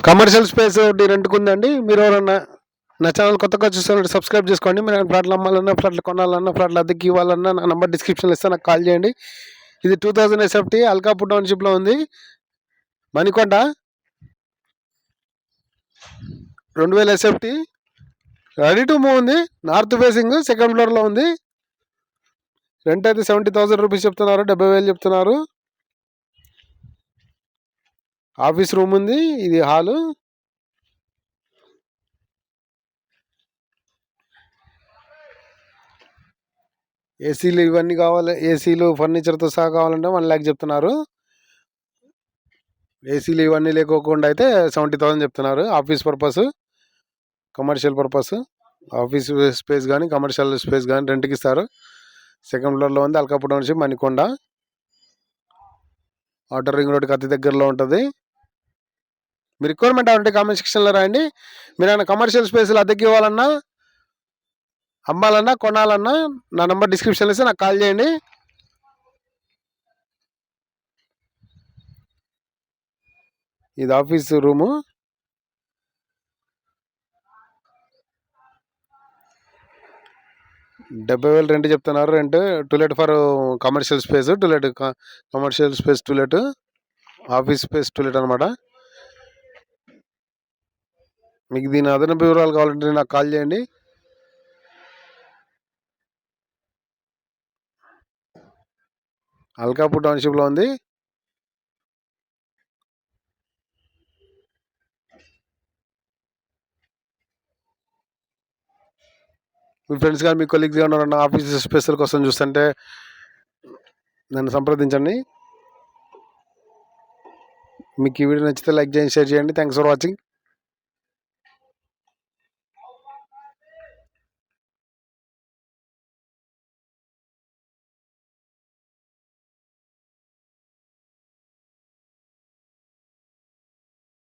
Commercial space ఒకటి రెంట్కి ఉందండి. మీరు ఎవరన్నా నా ఛానల్ కొత్తగా చూస్తే సబ్స్క్రైబ్ చేసుకోండి. మీరు ఫ్లాట్లు అమ్మాలన్నా, ఫ్లాట్లు కొనాలన్నా, ఫ్లాట్లు అద్దెకి ఇవ్వాలన్నా నా నంబర్ డిస్క్రిప్షన్లో ఇస్తే నాకు కాల్ చేయండి. ఇది 2000 ఎస్ఎఫ్టీ అల్కాపూర్ టౌన్షిప్లో ఉంది. Manikonda 2000 SFT ready to move ఉంది. నార్త్ ఫేసింగ్ సెకండ్ ఫ్లోర్లో ఉంది. రెంట్ అయితే 70,000 రూపీస్ చెప్తున్నారు, 70,000 చెప్తున్నారు. ఆఫీస్ రూమ్ ఉంది. ఇది హాలు. ఏసీలు ఇవన్నీ కావాలి. ఏసీలు ఫర్నిచర్తో సహా కావాలంటే 1 lakh చెప్తున్నారు. ఏసీలు ఇవన్నీ లేకోకుండా అయితే 70,000 చెప్తున్నారు. Office purpose, commercial purpose, office space కానీ కమర్షియల్ స్పేస్ కానీ రెంట్కి ఇస్తారు. సెకండ్ ఫ్లోర్లో ఉంది. Alkapur township, Manikonda. Outer ring రోడ్కి అతి దగ్గరలో ఉంటుంది. మీ రిక్వైర్మెంట్ అంటే కామెంట్ సెక్షన్లో రాయండి. మీరు ఏమైనా కమర్షియల్ స్పేస్లో అద్దెకి ఇవ్వాలన్నా, అమ్మాలన్నా, కొనాలన్నా నా నెంబర్ డిస్క్రిప్షన్లో ఇస్తే నాకు కాల్ చేయండి. ఇది ఆఫీస్ రూము. $70,000 రెంట్ చెప్తున్నారు. Rent to let for commercial space, to let commercial space, to let office space, to let అనమాట. మీకు దీని అదనపు వివరాలు కావాలంటే నాకు కాల్ చేయండి. అల్కాపూర్ టౌన్షిప్లో ఉంది. మీ ఫ్రెండ్స్ కానీ మీ కొలీగ్స్ కానీ ఎవరైనా ఆఫీస్ స్పేస్ల కోసం చూస్తుంటే నన్ను సంప్రదించండి. మీకు ఈ వీడియో నచ్చితే లైక్ చేయండి, షేర్ చేయండి. Thanks for watching.